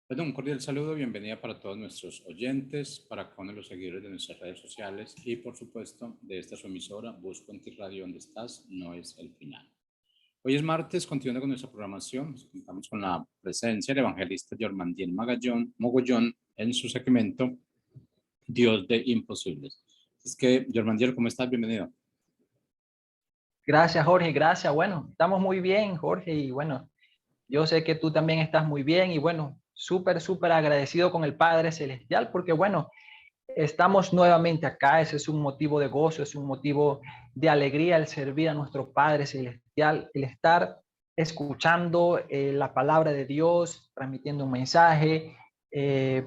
Bueno, un cordial saludo, bienvenida para todos nuestros oyentes, para cada uno de los seguidores de nuestras redes sociales y, por supuesto, de esta su emisora, Busco en ti Radio, donde estás, no es el final. Hoy es martes, continuando con nuestra programación, contamos con la presencia del evangelista Jormandiel Mogollón en su segmento Dios de Imposibles. Es que, Jormandiel, ¿cómo estás? Bienvenido. Gracias, Jorge, gracias. Bueno, estamos muy bien, Jorge, y bueno, yo sé que tú también estás muy bien y bueno, súper agradecido con el Padre Celestial porque bueno, estamos nuevamente acá. Ese es un motivo de gozo, es un motivo de alegría el servir a nuestro Padre Celestial, el estar escuchando la palabra de Dios, transmitiendo un mensaje,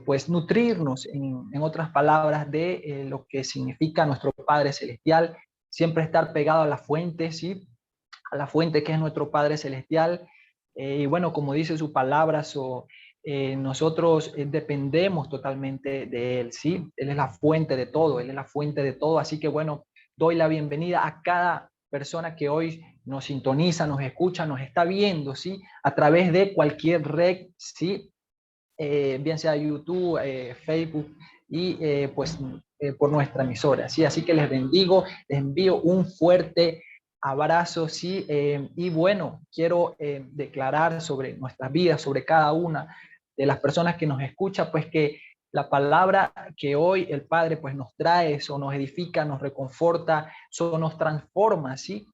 pues nutrirnos en otras palabras de lo que significa nuestro Padre Celestial, siempre estar pegado a la fuente, ¿sí? A la fuente que es nuestro Padre Celestial. Y bueno, como dice su palabra, nosotros dependemos totalmente de Él, ¿sí? Él es la fuente de todo, Él es la fuente de todo. Así que bueno, doy la bienvenida a cada persona que hoy nos sintoniza, nos escucha, nos está viendo, ¿sí? A través de cualquier red, ¿sí? Bien sea YouTube, Facebook y por nuestra emisora, ¿sí? Así que les bendigo, les envío un fuerte abrazo, ¿sí? Y bueno, quiero declarar sobre nuestras vidas, sobre cada una de las personas que nos escucha, pues que la palabra que hoy el Padre pues nos trae, eso nos edifica, nos reconforta, eso nos transforma, ¿sí?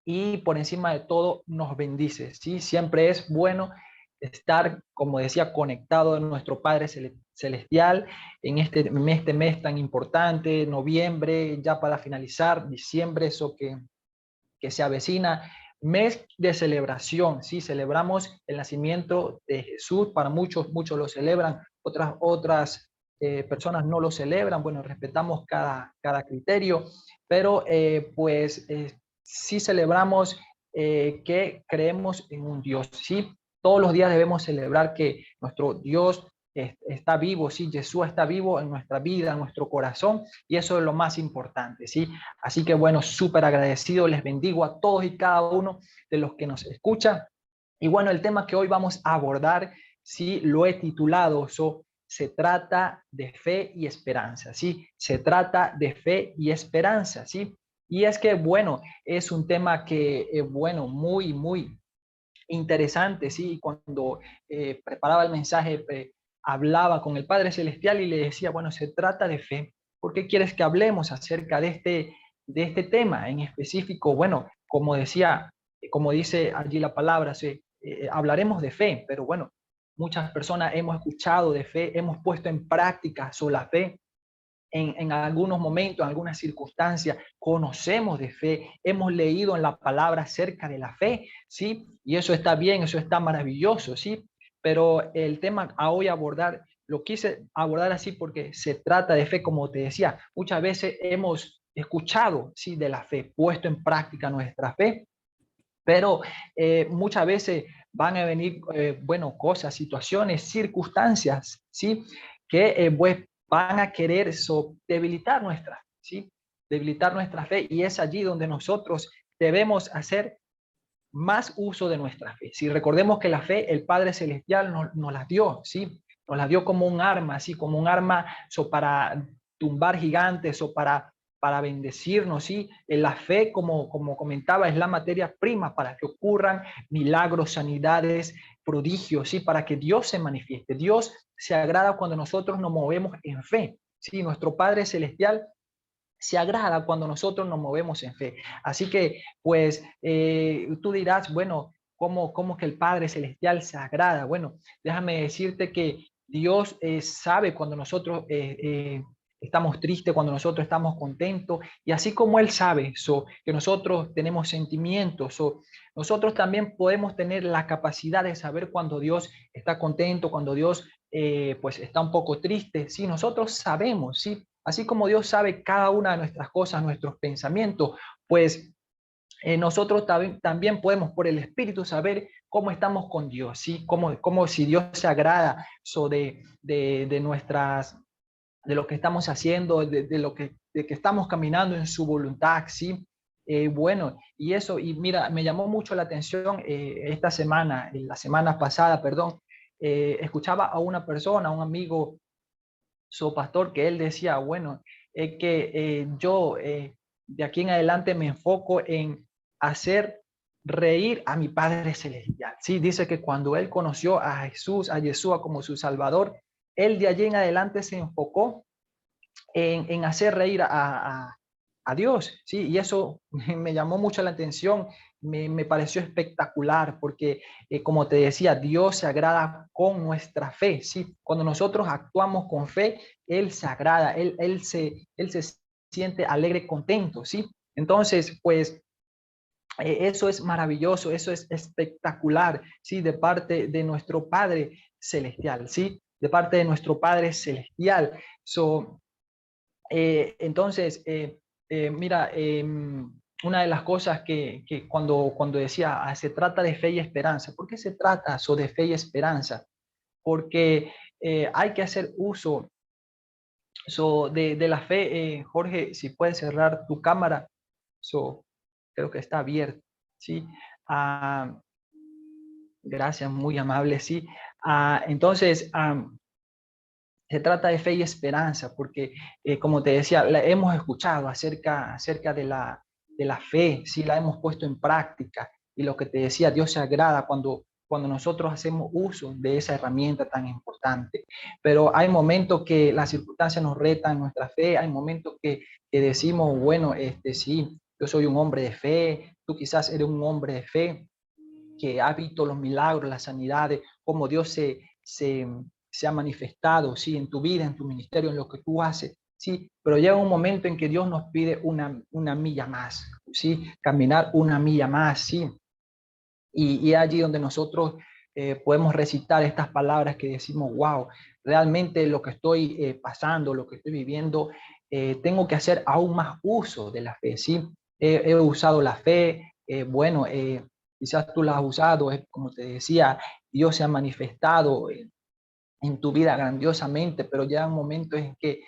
Y por encima de todo nos bendice, ¿sí? Siempre es bueno estar, como decía, conectado a nuestro Padre Celestial en este mes tan importante, noviembre, ya para finalizar, diciembre, eso que se avecina, mes de celebración, ¿sí? Celebramos el nacimiento de Jesús, para muchos lo celebran, otras personas no lo celebran, bueno, respetamos cada criterio, pero sí celebramos que creemos en un Dios, ¿sí? Todos los días debemos celebrar que nuestro Dios está vivo, ¿sí? Jesús está vivo en nuestra vida, en nuestro corazón, y eso es lo más importante, ¿sí? Así que bueno, súper agradecido, les bendigo a todos y cada uno de los que nos escuchan. Y bueno, el tema que hoy vamos a abordar, sí, lo he titulado, se trata de fe y esperanza, ¿sí? Se trata de fe y esperanza, ¿sí? Y es que, bueno, es un tema que, bueno, muy interesante, ¿sí? Cuando preparaba el mensaje, hablaba con el Padre Celestial y le decía, bueno, se trata de fe. ¿Por qué quieres que hablemos acerca de este tema en específico? Bueno, como decía, como dice allí la palabra, hablaremos de fe, pero bueno, muchas personas hemos escuchado de fe, hemos puesto en práctica sobre la fe, en algunos momentos, en algunas circunstancias, conocemos de fe, hemos leído en la palabra acerca de la fe, ¿sí? Y eso está bien, eso está maravilloso, ¿sí? Pero el tema a hoy abordar, lo quise abordar así porque se trata de fe, como te decía, muchas veces hemos escuchado, ¿sí? De la fe, puesto en práctica nuestra fe, pero muchas veces van a venir, bueno, cosas, situaciones, circunstancias, ¿sí? Que pues van a querer debilitar nuestra, ¿sí? Debilitar nuestra fe, y es allí donde nosotros debemos hacer más uso de nuestra fe. Si recordemos que la fe, el Padre Celestial nos la dio, ¿sí? Nos la dio como un arma, ¿sí? Como un arma para tumbar gigantes o para bendecirnos, ¿sí? La fe, como comentaba, es la materia prima para que ocurran milagros, sanidades, prodigios, ¿sí? Para que Dios se manifieste. Dios se agrada cuando nosotros nos movemos en fe, ¿sí? Nuestro Padre Celestial se agrada cuando nosotros nos movemos en fe. Así que, pues, tú dirás, bueno, ¿cómo que el Padre Celestial se agrada? Bueno, déjame decirte que Dios sabe cuando nosotros estamos tristes, cuando nosotros estamos contentos, y así como Él sabe que nosotros tenemos sentimientos, nosotros también podemos tener la capacidad de saber cuando Dios está contento, cuando Dios pues está un poco triste. Sí, nosotros sabemos, sí, así como Dios sabe cada una de nuestras cosas, nuestros pensamientos, pues nosotros también podemos por el Espíritu saber cómo estamos con Dios, ¿sí? Como si Dios se agrada de nuestras, de lo que estamos haciendo, de que estamos caminando en su voluntad, ¿sí? Bueno, y eso, y mira, me llamó mucho la atención esta semana, la semana pasada, perdón, escuchaba a una persona, a un amigo, su pastor, que él decía, bueno, es que yo de aquí en adelante me enfoco en hacer reír a mi Padre Celestial. Sí, dice que cuando él conoció a Jesús, a Yeshua como su Salvador, él de allí en adelante se enfocó en hacer reír a Dios, ¿sí? Y eso me llamó mucho la atención, me pareció espectacular, porque como te decía, Dios se agrada con nuestra fe, ¿sí? Cuando nosotros actuamos con fe, Él se agrada, Él se siente alegre, contento, ¿sí? Entonces, pues eso es maravilloso, eso es espectacular, ¿sí? De parte de nuestro Padre Celestial, ¿sí? De parte de nuestro Padre Celestial. So, entonces, mira, una de las cosas que cuando decía, se trata de fe y esperanza, ¿por qué se trata eso de fe y esperanza? Porque hay que hacer uso de la fe. Jorge, si puedes cerrar tu cámara, creo que está abierto, ¿sí? Ah, gracias, muy amable, sí. Entonces, se trata de fe y esperanza, porque como te decía, hemos escuchado acerca de la fe, sí, la hemos puesto en práctica. Y lo que te decía, Dios se agrada cuando nosotros hacemos uso de esa herramienta tan importante. Pero hay momentos que las circunstancias nos retan nuestra fe, hay momentos que decimos, bueno, sí, yo soy un hombre de fe, tú quizás eres un hombre de fe que ha visto los milagros, las sanidades, cómo Dios se ha manifestado, ¿sí? En tu vida, en tu ministerio, en lo que tú haces, ¿sí? Pero llega un momento en que Dios nos pide una milla más, ¿sí? Caminar una milla más, ¿sí? Y allí donde nosotros podemos recitar estas palabras que decimos, wow, realmente lo que estoy pasando, lo que estoy viviendo, tengo que hacer aún más uso de la fe, ¿sí? He usado la fe, bueno, quizás tú la has usado, como te decía, Dios se ha manifestado en tu vida grandiosamente, pero llega un momento en que,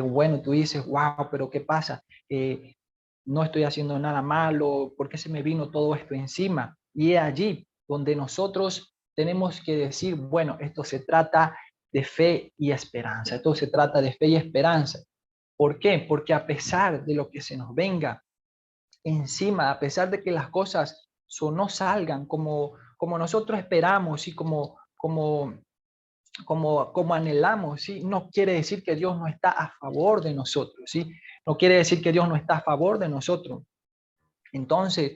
bueno, tú dices, wow, pero ¿qué pasa? No estoy haciendo nada malo, ¿por qué se me vino todo esto encima? Y es allí donde nosotros tenemos que decir, bueno, esto se trata de fe y esperanza, esto se trata de fe y esperanza. ¿Por qué? Porque a pesar de lo que se nos venga encima, a pesar de que las cosas no salgan como nosotros esperamos y como anhelamos, ¿sí? No quiere decir que Dios no está a favor de nosotros, ¿sí? No quiere decir que Dios no está a favor de nosotros. Entonces,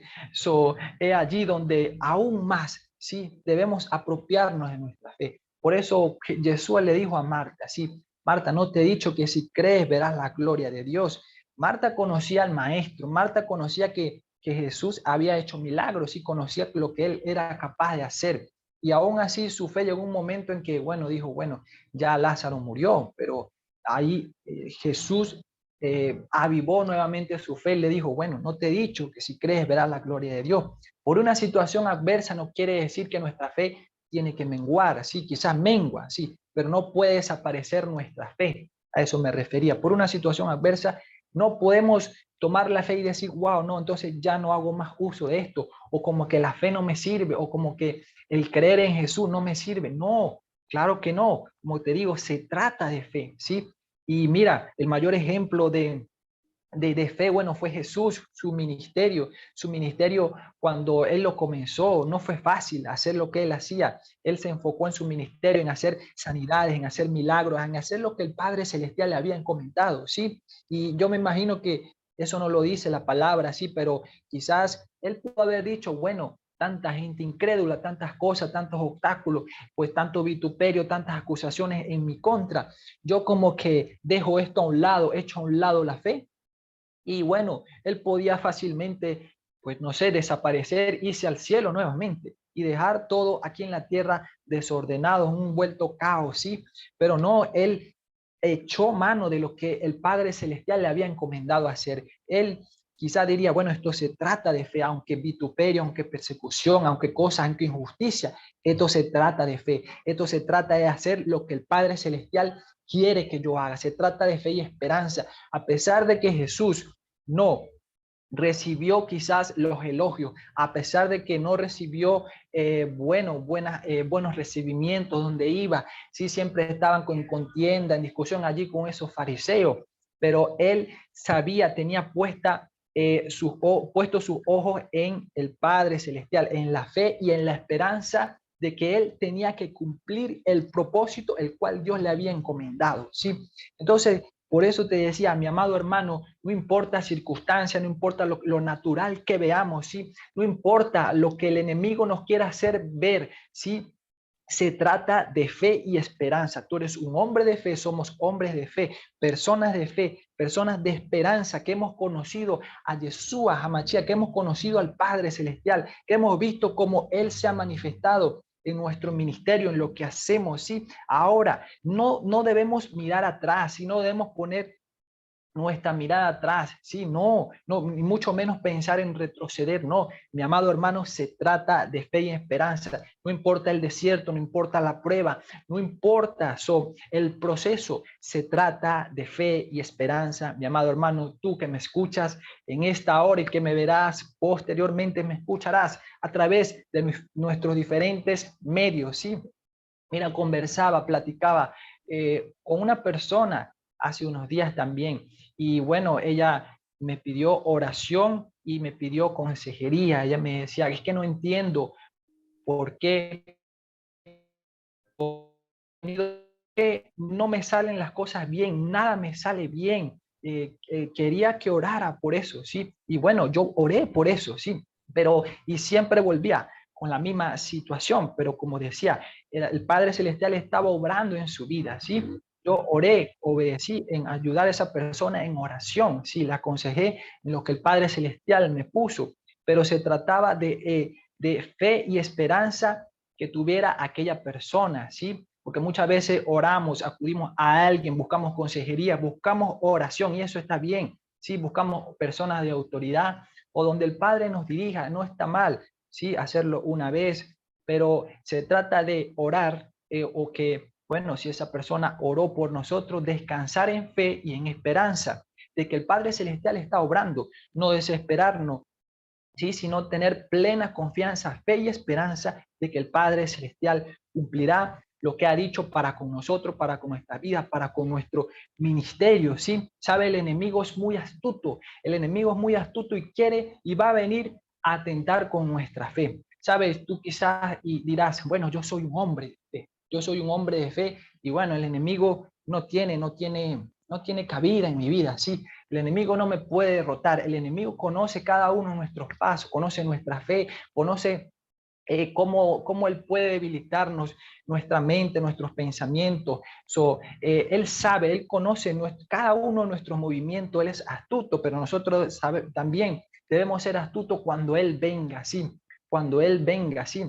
es allí donde aún más, ¿sí? Debemos apropiarnos de nuestra fe. Por eso Jesús le dijo a Marta, ¿sí? Marta, no te he dicho que si crees verás la gloria de Dios. Marta conocía al maestro, Marta conocía que Jesús había hecho milagros y conocía lo que él era capaz de hacer. Y aún así su fe llegó un momento en que, bueno, dijo, bueno, ya Lázaro murió, pero ahí Jesús avivó nuevamente su fe y le dijo, bueno, no te he dicho que si crees verás la gloria de Dios. Por una situación adversa no quiere decir que nuestra fe tiene que menguar, sí, quizás mengua, sí, pero no puede desaparecer nuestra fe. A eso me refería. Por una situación adversa no podemos tomar la fe y decir, wow, no, entonces ya no hago más uso de esto, o como que la fe no me sirve, o como que el creer en Jesús no me sirve. No, claro que no. Como te digo, se trata de fe, ¿sí? Y mira, el mayor ejemplo de fe, bueno, fue Jesús, su ministerio cuando él lo comenzó, no fue fácil hacer lo que él hacía. Él se enfocó en su ministerio, en hacer sanidades, en hacer milagros, en hacer lo que el Padre Celestial le había encomendado, ¿sí? Y yo me imagino que eso no lo dice la palabra, sí, pero quizás él pudo haber dicho, bueno, tanta gente incrédula, tantas cosas, tantos obstáculos, pues tanto vituperio, tantas acusaciones en mi contra. Yo como que dejo esto a un lado, echo a un lado la fe. Y bueno, él podía fácilmente, pues no sé, desaparecer, irse al cielo nuevamente y dejar todo aquí en la tierra desordenado, un vuelto caos, ¿sí? Pero no, él echó mano de lo que el Padre Celestial le había encomendado hacer. Él quizá diría, bueno, esto se trata de fe, aunque vituperio, aunque persecución, aunque cosas, aunque injusticia, esto se trata de fe, esto se trata de hacer lo que el Padre Celestial quiere que yo haga, se trata de fe y esperanza, a pesar de que Jesús no recibió quizás los elogios, a pesar de que no recibió buenos recibimientos donde iba. Sí, siempre estaban con contienda, en discusión allí con esos fariseos, pero él sabía, tenía puesto sus ojos en el Padre Celestial, en la fe y en la esperanza de que él tenía que cumplir el propósito el cual Dios le había encomendado, ¿sí? Entonces, por eso te decía, mi amado hermano, no importa circunstancia, no importa lo natural que veamos, ¿sí? No importa lo que el enemigo nos quiera hacer ver, ¿sí? Se trata de fe y esperanza. Tú eres un hombre de fe, somos hombres de fe, personas de esperanza que hemos conocido a Yeshua HaMashiach, que hemos conocido al Padre Celestial, que hemos visto cómo Él se ha manifestado en nuestro ministerio, en lo que hacemos, ¿sí? Ahora, no debemos mirar atrás, sino debemos poner nuestra mirada atrás, sí, ni mucho menos pensar en retroceder, no, mi amado hermano, se trata de fe y esperanza, no importa el desierto, no importa la prueba, no importa el proceso, se trata de fe y esperanza, mi amado hermano, tú que me escuchas en esta hora y que me verás posteriormente, me escucharás a través de nuestros diferentes medios, sí, mira, platicaba con una persona hace unos días también. Y bueno, ella me pidió oración y me pidió consejería. Ella me decía, es que no entiendo por qué no me salen las cosas bien, nada me sale bien. Quería que orara por eso, ¿sí? Y bueno, yo oré por eso, ¿sí? Pero, y siempre volvía con la misma situación, pero como decía, el Padre Celestial estaba obrando en su vida, ¿sí? Yo oré, obedecí en ayudar a esa persona en oración, sí, la aconsejé en lo que el Padre Celestial me puso, pero se trataba de fe y esperanza que tuviera aquella persona, ¿sí? Porque muchas veces oramos, acudimos a alguien, buscamos consejería, buscamos oración y eso está bien, ¿sí? Buscamos personas de autoridad o donde el Padre nos dirija, no está mal, ¿sí? Hacerlo una vez, pero se trata de orar o que, bueno, si esa persona oró por nosotros, descansar en fe y en esperanza de que el Padre Celestial está obrando, no desesperarnos, ¿sí? Sino tener plena confianza, fe y esperanza de que el Padre Celestial cumplirá lo que ha dicho para con nosotros, para con nuestra vida, para con nuestro ministerio, ¿sí? Sabe, el enemigo es muy astuto, el enemigo es muy astuto y quiere y va a venir a atentar con nuestra fe. Sabes, tú quizás y dirás, bueno, yo soy un hombre de fe, yo soy un hombre de fe y bueno, el enemigo no tiene cabida en mi vida, ¿sí? El enemigo no me puede derrotar. El enemigo conoce cada uno de nuestros pasos, conoce nuestra fe, conoce cómo él puede debilitarnos nuestra mente, nuestros pensamientos. Él sabe, él conoce cada uno de nuestros movimientos, él es astuto, pero nosotros también debemos ser astutos cuando él venga, sí, cuando él venga, sí.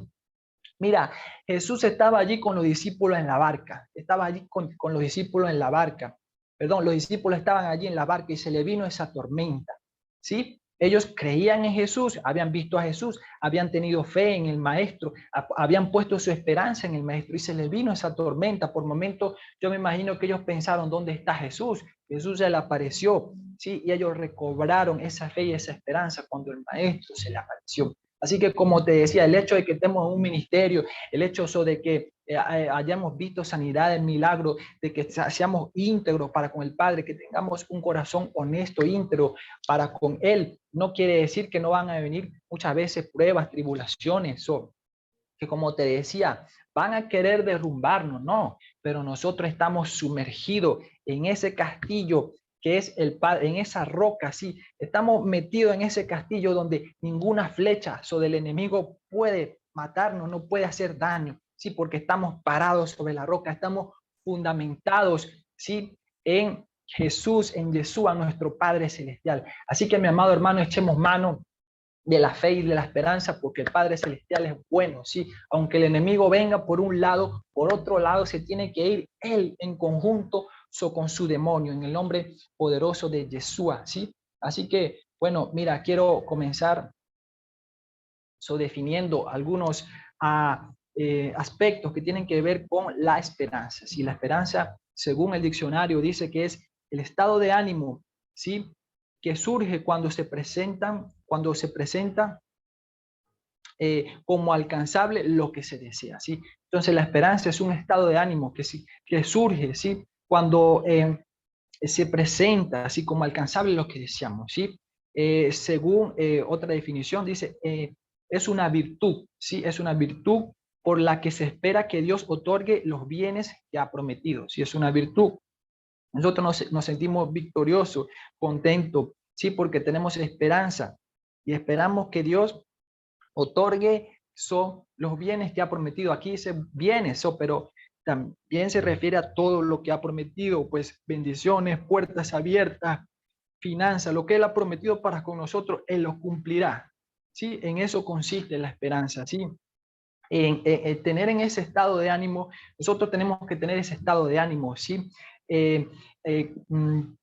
Mira, Jesús estaba allí con los discípulos en la barca, estaba allí con los discípulos en la barca, perdón, los discípulos estaban allí en la barca y se le vino esa tormenta, ¿sí? Ellos creían en Jesús, habían visto a Jesús, habían tenido fe en el Maestro, habían puesto su esperanza en el Maestro y se les vino esa tormenta. Por momentos yo me imagino que ellos pensaron, ¿dónde está Jesús? Jesús se le apareció, ¿sí? Y ellos recobraron esa fe y esa esperanza cuando el Maestro se le apareció. Así que como te decía, el hecho de que estemos en un ministerio, el hecho de que hayamos visto sanidades, milagros, de que seamos íntegros para con el Padre, que tengamos un corazón honesto, íntegro para con Él, no quiere decir que no van a venir muchas veces pruebas, tribulaciones, o que como te decía, van a querer derrumbarnos, no, pero nosotros estamos sumergidos en ese castillo que es el Padre, en esa roca, sí, estamos metidos en ese castillo donde ninguna flecha del enemigo puede matarnos, no puede hacer daño, sí, porque estamos parados sobre la roca, estamos fundamentados, sí, en Jesús, en Yeshua, nuestro Padre Celestial. Así que, mi amado hermano, echemos mano de la fe y de la esperanza, porque el Padre Celestial es bueno, ¿sí? Aunque el enemigo venga por un lado, por otro lado se tiene que ir él en conjunto con su demonio, en el nombre poderoso de Yeshua, ¿sí? Así que, bueno, mira, quiero comenzar definiendo algunos aspectos que tienen que ver con la esperanza. Si la esperanza, según el diccionario, dice que es el estado de ánimo, ¿sí? que surge cuando se presenta como alcanzable lo que se desea, ¿sí? Entonces la esperanza es un estado de ánimo que surge, ¿sí? Cuando se presenta así como alcanzable lo que deseamos, ¿sí? Según otra definición, dice, es una virtud, ¿sí? Es una virtud por la que se espera que Dios otorgue los bienes que ha prometido, ¿sí? Es una virtud. Nosotros nos sentimos victoriosos, contentos, ¿sí? Porque tenemos esperanza y esperamos que Dios otorgue son los bienes que ha prometido. Aquí dice bienes, pero también se refiere a todo lo que ha prometido, pues bendiciones, puertas abiertas, finanzas, lo que Él ha prometido para con nosotros, Él lo cumplirá. ¿Sí? En eso consiste la esperanza, ¿sí? En tener en ese estado de ánimo, nosotros tenemos que tener ese estado de ánimo, ¿sí?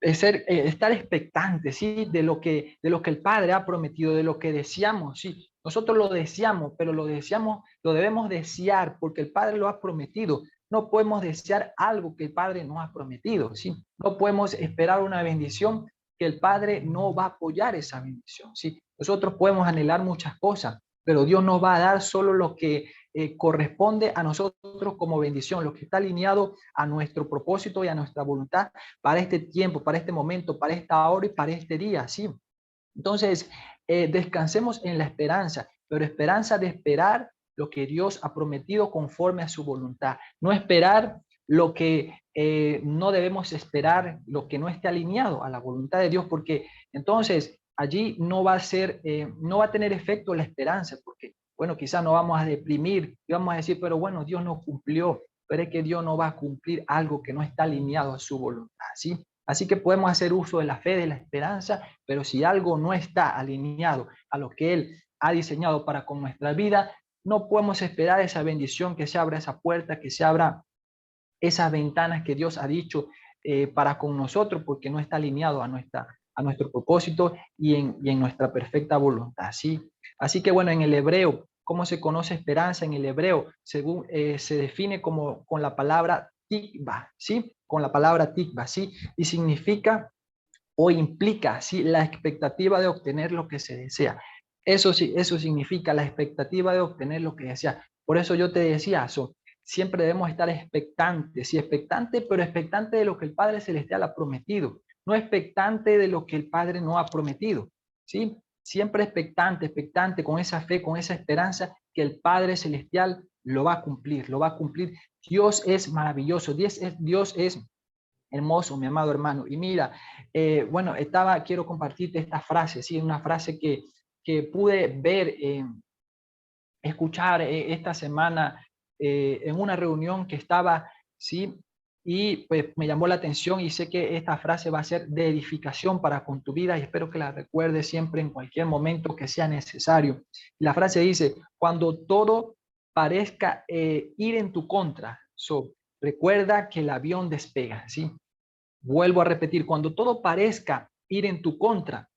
Estar expectantes, ¿sí? De lo que el Padre ha prometido, de lo que deseamos, ¿sí? Nosotros lo deseamos, pero lo deseamos, lo debemos desear porque el Padre lo ha prometido. No podemos desear algo que el Padre no ha prometido, ¿sí? No podemos esperar una bendición que el Padre no va a apoyar esa bendición, ¿sí? Nosotros podemos anhelar muchas cosas, pero Dios nos va a dar solo lo que corresponde a nosotros como bendición, lo que está alineado a nuestro propósito y a nuestra voluntad para este tiempo, para este momento, para esta hora y para este día, ¿sí? Entonces, descansemos en la esperanza, pero esperanza de esperar lo que Dios ha prometido conforme a su voluntad, no esperar lo que no debemos esperar, lo que no esté alineado a la voluntad de Dios, porque entonces allí no va a ser, no va a tener efecto la esperanza, porque bueno, quizás nos vamos a deprimir y vamos a decir, pero bueno, Dios no cumplió, pero es que Dios no va a cumplir algo que no está alineado a su voluntad, ¿sí? Así que podemos hacer uso de la fe, de la esperanza, pero si algo no está alineado a lo que Él ha diseñado para con nuestra vida, no podemos esperar esa bendición, que se abra esa puerta, que se abra esas ventanas que Dios ha dicho para con nosotros, porque no está alineado a nuestro propósito y en nuestra perfecta voluntad, ¿sí? Así que bueno, en el hebreo, ¿cómo se conoce esperanza? En el hebreo, según se define como con la palabra tikva, ¿sí? Con la palabra tikva, ¿sí? Y significa o implica, ¿sí? La expectativa de obtener lo que se desea. Eso sí, eso significa la expectativa de obtener lo que desea. Por eso yo te decía, siempre debemos estar expectantes, sí, expectantes, pero expectantes de lo que el Padre Celestial ha prometido, no expectante de lo que el Padre no ha prometido, ¿sí? Siempre expectante, expectante, con esa fe, con esa esperanza que el Padre Celestial lo va a cumplir, lo va a cumplir. Dios es maravilloso, Dios es hermoso, mi amado hermano. Y mira, bueno, quiero compartirte esta frase, sí, una frase que pude ver, escuchar esta semana en una reunión que estaba, sí, y pues me llamó la atención y sé que esta frase va a ser de edificación para con tu vida y espero que la recuerdes siempre en cualquier momento que sea necesario. La frase dice, cuando todo parezca ir en tu contra, recuerda que el avión despega, ¿sí? Vuelvo a repetir, cuando todo parezca ir en tu contra,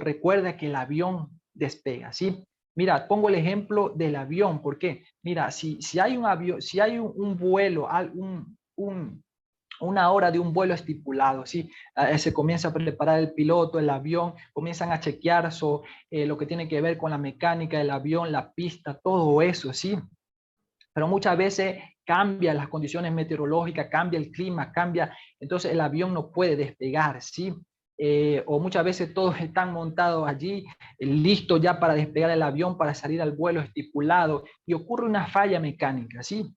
recuerda que el avión despega, ¿sí? Mira, pongo el ejemplo del avión, ¿por qué? Mira, si hay un avión, si hay un vuelo, una hora de un vuelo estipulado, ¿sí? Se comienza a preparar el piloto, el avión, comienzan a chequear lo que tiene que ver con la mecánica del avión, la pista, todo eso, ¿sí? Pero muchas veces cambia las condiciones meteorológicas, cambia el clima, cambia, entonces el avión no puede despegar, ¿sí? O muchas veces todos están montados allí, listos ya para despegar el avión, para salir al vuelo estipulado, y ocurre una falla mecánica, ¿sí?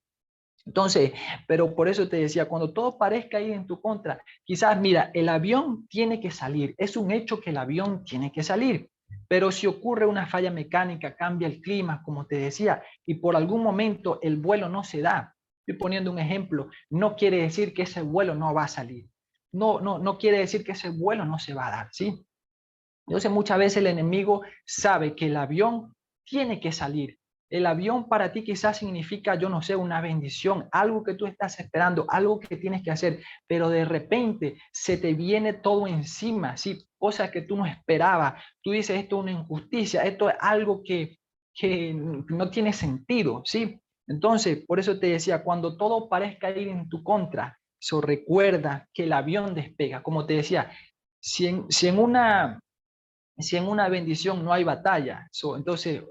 Entonces, pero por eso te decía, cuando todo parezca ir en tu contra, quizás, mira, el avión tiene que salir, es un hecho que el avión tiene que salir, pero si ocurre una falla mecánica, cambia el clima, como te decía, y por algún momento el vuelo no se da, estoy poniendo un ejemplo, no quiere decir que ese vuelo no va a salir, no quiere decir que ese vuelo no se va a dar, ¿sí? Entonces muchas veces el enemigo sabe que el avión tiene que salir. El avión para ti quizás significa, yo no sé, una bendición, algo que tú estás esperando, algo que tienes que hacer, pero de repente se te viene todo encima, ¿sí? Cosas que tú no esperabas. Tú dices, esto es una injusticia, esto es algo que no tiene sentido, ¿sí? Entonces, por eso te decía, cuando todo parezca ir en tu contra, recuerda que el avión despega. Como te decía, si en una si en una bendición no hay batalla. Entonces,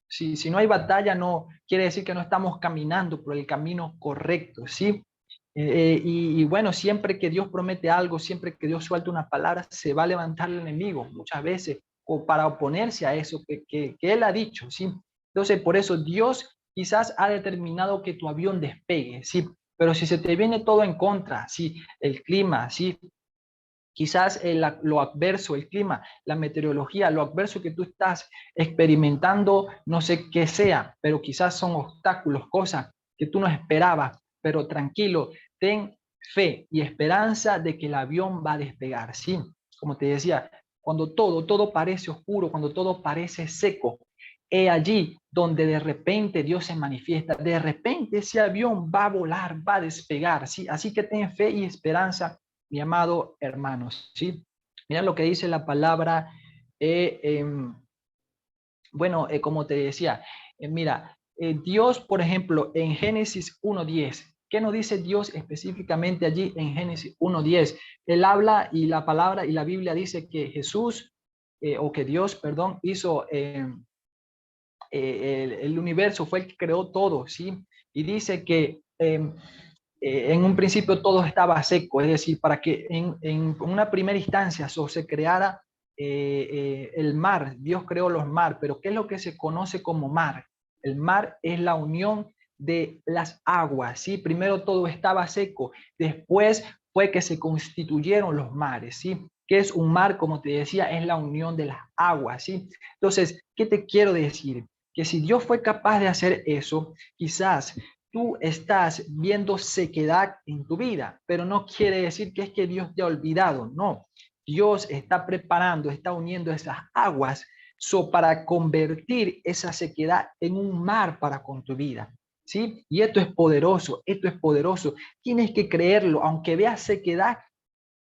si no hay batalla, no quiere decir que no estamos caminando por el camino correcto, ¿sí? Y bueno, siempre que Dios promete algo, siempre que Dios suelta una palabra, se va a levantar el enemigo muchas veces o para oponerse a eso que Él ha dicho, ¿sí? Entonces, por eso Dios quizás ha determinado que tu avión despegue, ¿sí? Pero si se te viene todo en contra, ¿sí? El clima, ¿sí? Quizás lo adverso, el clima, la meteorología, lo adverso que tú estás experimentando, no sé qué sea, pero quizás son obstáculos, cosas que tú no esperabas, pero tranquilo, ten fe y esperanza de que el avión va a despegar, ¿sí? Como te decía, cuando todo parece oscuro, cuando todo parece seco, es allí donde de repente Dios se manifiesta, de repente ese avión va a volar, va a despegar, ¿sí? Así que ten fe y esperanza, mi amado hermanos, ¿sí? Mira lo que dice la palabra, como te decía, mira, Dios, por ejemplo, en Génesis 1:10, ¿qué nos dice Dios específicamente allí en Génesis 1:10? Él habla y la palabra y la Biblia dice que Jesús, o que Dios, perdón, hizo el universo, fue el que creó todo, ¿sí? Y dice que en un principio todo estaba seco, es decir, para que en una primera instancia se creara el mar, Dios creó los mares, pero ¿qué es lo que se conoce como mar? El mar es la unión de las aguas, ¿sí? Primero todo estaba seco, después fue que se constituyeron los mares, ¿sí? ¿Qué es un mar? Como te decía, es la unión de las aguas, ¿sí? Entonces, ¿qué te quiero decir? Que si Dios fue capaz de hacer eso, quizás tú estás viendo sequedad en tu vida, pero no quiere decir que es que Dios te ha olvidado, no. Dios está preparando, está uniendo esas aguas para convertir esa sequedad en un mar para con tu vida. ¿Sí? Y esto es poderoso, esto es poderoso. Tienes que creerlo, aunque veas sequedad,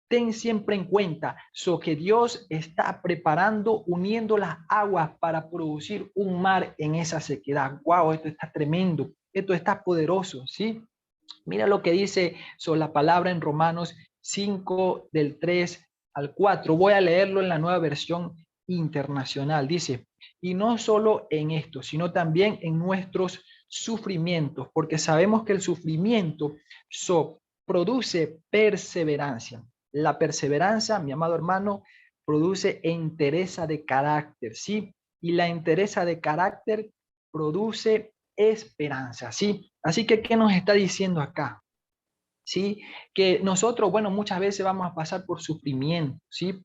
ten siempre en cuenta que Dios está preparando, uniendo las aguas para producir un mar en esa sequedad. Wow, esto está tremendo, esto está poderoso, ¿sí? Mira lo que dice sobre la palabra en Romanos 5 del 3 al 4. Voy a leerlo en la nueva versión internacional. Dice, y no solo en esto, sino también en nuestros sufrimientos, porque sabemos que el sufrimiento produce perseverancia. La perseverancia, mi amado hermano, produce entereza de carácter, ¿sí? Y la entereza de carácter produce esperanza, ¿sí? Así que, ¿qué nos está diciendo acá? ¿Sí? Que nosotros, bueno, muchas veces vamos a pasar por sufrimiento, ¿sí?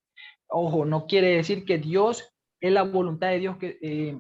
Ojo, no quiere decir que Dios es la voluntad de Dios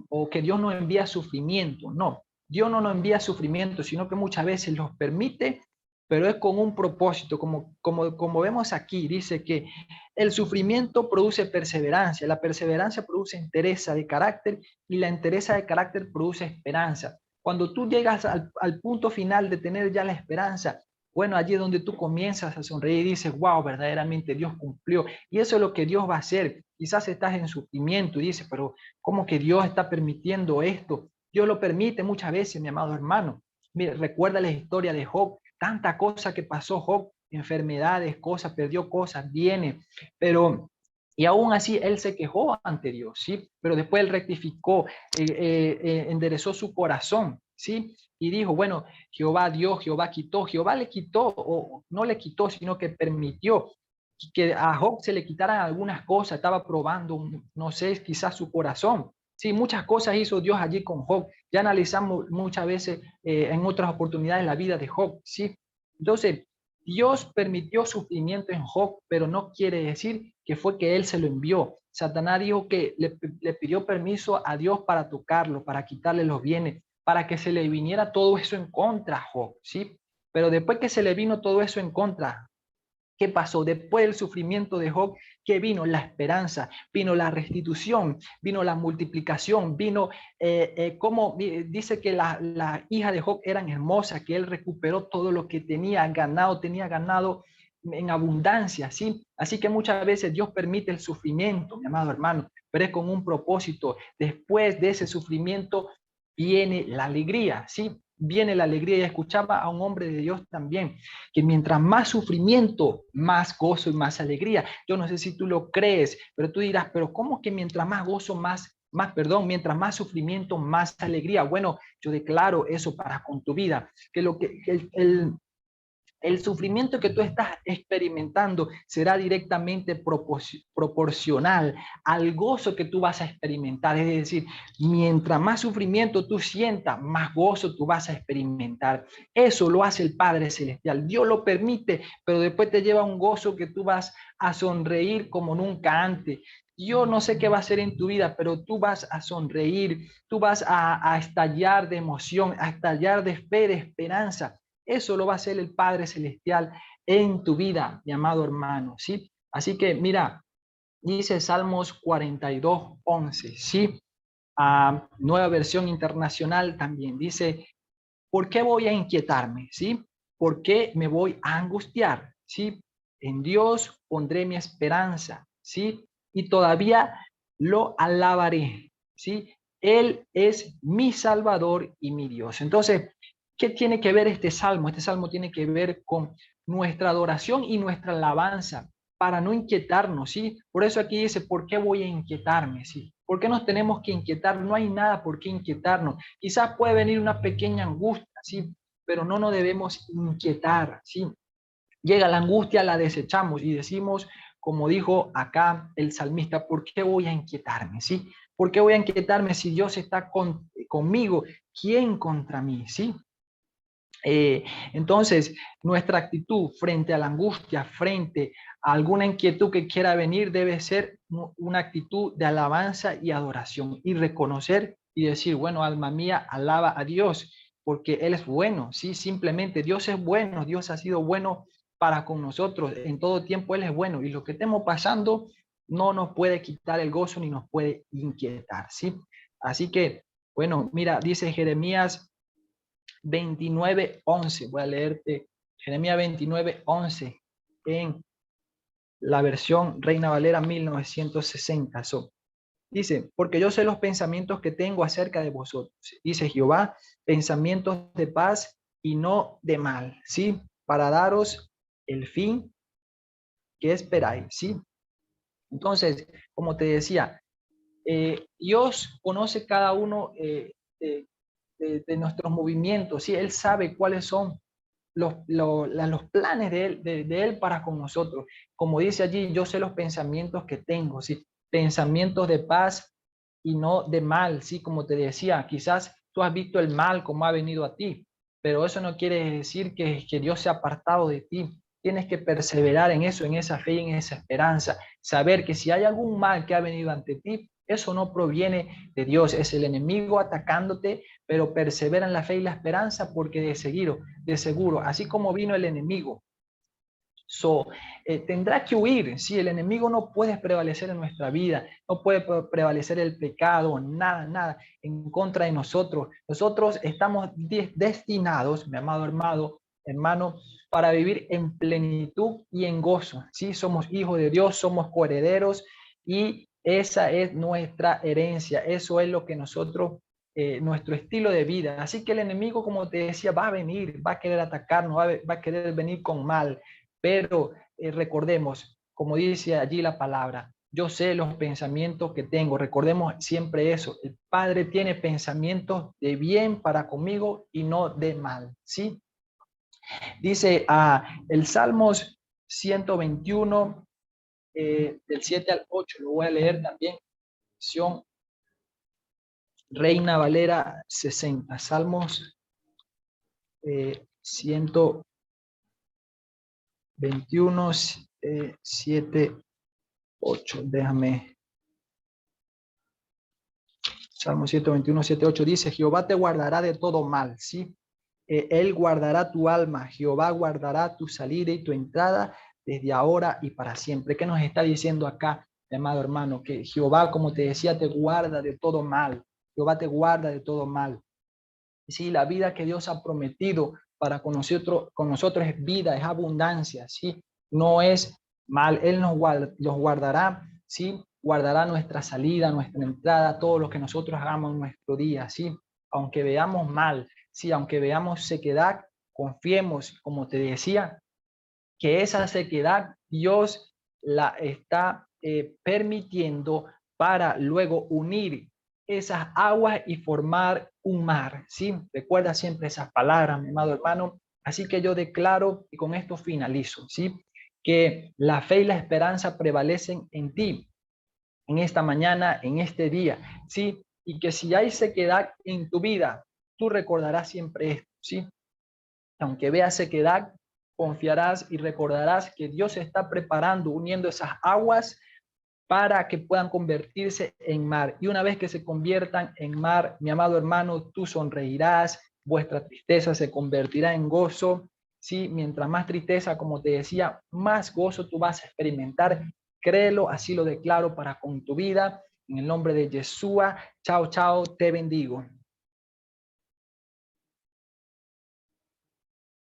o que Dios no envía sufrimiento, no. Dios no nos envía sufrimiento, sino que muchas veces los permite, pero es con un propósito, como vemos aquí, dice que el sufrimiento produce perseverancia, la perseverancia produce entereza de carácter y la entereza de carácter produce esperanza. Cuando tú llegas al punto final de tener ya la esperanza, bueno, allí es donde tú comienzas a sonreír y dices, wow, verdaderamente Dios cumplió. Y eso es lo que Dios va a hacer. Quizás estás en sufrimiento y dices, pero ¿cómo que Dios está permitiendo esto? Dios lo permite muchas veces, mi amado hermano. Mire, recuerda la historia de Job, tanta cosa que pasó Job, enfermedades, cosas, perdió cosas, viene, pero y aún así él se quejó ante Dios, ¿sí? Pero después él rectificó, enderezó su corazón, ¿sí? Y dijo, bueno, Jehová dio, Jehová quitó, Jehová le quitó, o no le quitó, sino que permitió que a Job se le quitaran algunas cosas, estaba probando, no sé, quizás su corazón. Sí, muchas cosas hizo Dios allí con Job. Ya analizamos muchas veces en otras oportunidades la vida de Job, ¿sí? Entonces, Dios permitió sufrimiento en Job, pero no quiere decir que fue que él se lo envió. Satanás dijo que le pidió permiso a Dios para tocarlo, para quitarle los bienes, para que se le viniera todo eso en contra a Job, ¿sí? Pero después que se le vino todo eso en contra, ¿qué pasó? Después del sufrimiento de Job, ¿qué vino? La esperanza, vino la restitución, vino la multiplicación, vino como dice que la hija de Job eran hermosas, que él recuperó todo lo que tenía ganado en abundancia, ¿sí? Así que muchas veces Dios permite el sufrimiento, mi amado hermano, pero es con un propósito. Después de ese sufrimiento viene la alegría, ¿sí? viene la alegría. Y escuchaba a un hombre de Dios también, que mientras más sufrimiento, más gozo y más alegría. Yo no sé si tú lo crees, pero tú dirás, pero ¿cómo que mientras más gozo, mientras más sufrimiento, más alegría? Bueno, yo declaro eso para con tu vida, que el sufrimiento que tú estás experimentando será directamente proporcional al gozo que tú vas a experimentar. Es decir, mientras más sufrimiento tú sientas, más gozo tú vas a experimentar. Eso lo hace el Padre Celestial. Dios lo permite, pero después te lleva un gozo que tú vas a sonreír como nunca antes. Yo no sé qué va a hacer en tu vida, pero tú vas a sonreír, tú vas a estallar de emoción, a estallar de fe, de esperanza. Eso lo va a hacer el Padre Celestial en tu vida, mi amado hermano, ¿sí? Así que mira, dice Salmos 42:11, ¿sí? Nueva versión internacional también dice, ¿por qué voy a inquietarme? ¿Sí? ¿Por qué me voy a angustiar? ¿Sí? En Dios pondré mi esperanza, ¿sí? Y todavía lo alabaré, ¿sí? Él es mi Salvador y mi Dios. Entonces, ¿qué tiene que ver este salmo? Este salmo tiene que ver con nuestra adoración y nuestra alabanza para no inquietarnos, ¿sí? Por eso aquí dice, ¿por qué voy a inquietarme? ¿Sí? ¿Por qué nos tenemos que inquietar? No hay nada por qué inquietarnos. Quizás puede venir una pequeña angustia, ¿sí? Pero no nos debemos inquietar, ¿sí? Llega la angustia, la desechamos y decimos, como dijo acá el salmista, ¿por qué voy a inquietarme? ¿Sí? ¿Por qué voy a inquietarme si Dios está conmigo? ¿Quién contra mí? ¿Sí? Entonces, nuestra actitud frente a la angustia, frente a alguna inquietud que quiera venir, debe ser una actitud de alabanza y adoración y reconocer y decir, bueno, alma mía, alaba a Dios porque Él es bueno, sí, simplemente Dios es bueno, Dios ha sido bueno para con nosotros, en todo tiempo Él es bueno y lo que estemos pasando no nos puede quitar el gozo ni nos puede inquietar, ¿sí? Así que, bueno, mira, dice Jeremías 29:11. Voy a leerte Jeremías 29:11 en la versión Reina Valera 1960. Dice, porque yo sé los pensamientos que tengo acerca de vosotros. Dice Jehová, pensamientos de paz y no de mal, ¿sí? Para daros el fin que esperáis, ¿sí? Entonces, como te decía, Dios conoce cada uno de nuestros movimientos, ¿sí? Él sabe cuáles son los planes de él para con nosotros. Como dice allí, yo sé los pensamientos que tengo, ¿sí? Pensamientos de paz y no de mal, ¿sí? Como te decía, quizás tú has visto el mal como ha venido a ti, pero eso no quiere decir que Dios se ha apartado de ti. Tienes que perseverar en eso, en esa fe y en esa esperanza. Saber que si hay algún mal que ha venido ante ti, eso no proviene de Dios, es el enemigo atacándote, pero persevera en la fe y la esperanza porque de seguro, así como vino el enemigo, tendrá que huir. Si el enemigo no puede prevalecer en nuestra vida, no puede prevalecer el pecado, nada en contra de nosotros. Nosotros estamos destinados, mi amado hermano, para vivir en plenitud y en gozo. Sí, somos hijos de Dios, somos coherederos y esa es nuestra herencia. Eso es lo que nosotros nuestro estilo de vida. Así que el enemigo, como te decía, va a venir, va a querer atacarnos, va a querer venir con mal, pero recordemos, como dice allí la palabra, yo sé los pensamientos que tengo. Recordemos siempre eso. El Padre tiene pensamientos de bien para conmigo y no de mal, ¿sí? Dice el Salmos 121, del 7 al 8, lo voy a leer también, versión Reina Valera 60, Salmos 121, 7, 8. Déjame. Salmo 121, 7, 8 dice, Jehová te guardará de todo mal, ¿sí? Él guardará tu alma, Jehová guardará tu salida y tu entrada desde ahora y para siempre. ¿Qué nos está diciendo acá, amado hermano? Que Jehová, como te decía, te guarda de todo mal. Jehová te guarda de todo mal. Sí, la vida que Dios ha prometido para con nosotros es vida, es abundancia, ¿sí? No es mal. Él nos guardará, ¿sí? Guardará nuestra salida, nuestra entrada, todo lo que nosotros hagamos en nuestro día, ¿sí? Aunque veamos mal, Sí, aunque veamos sequedad, confiemos, como te decía, que esa sequedad Dios la está permitiendo para luego unir esas aguas y formar un mar, ¿sí? Recuerda siempre esas palabras, mi amado hermano. Así que yo declaro, y con esto finalizo, ¿sí? Que la fe y la esperanza prevalecen en ti, en esta mañana, en este día, ¿sí? Y que si hay sequedad en tu vida, tú recordarás siempre esto, ¿sí? Aunque veas sequedad, confiarás y recordarás que Dios está preparando, uniendo esas aguas para que puedan convertirse en mar. Y una vez que se conviertan en mar, mi amado hermano, tú sonreirás, vuestra tristeza se convertirá en gozo. Sí, mientras más tristeza, como te decía, más gozo tú vas a experimentar. Créelo, así lo declaro para con tu vida. En el nombre de Yeshua, chao, chao, te bendigo.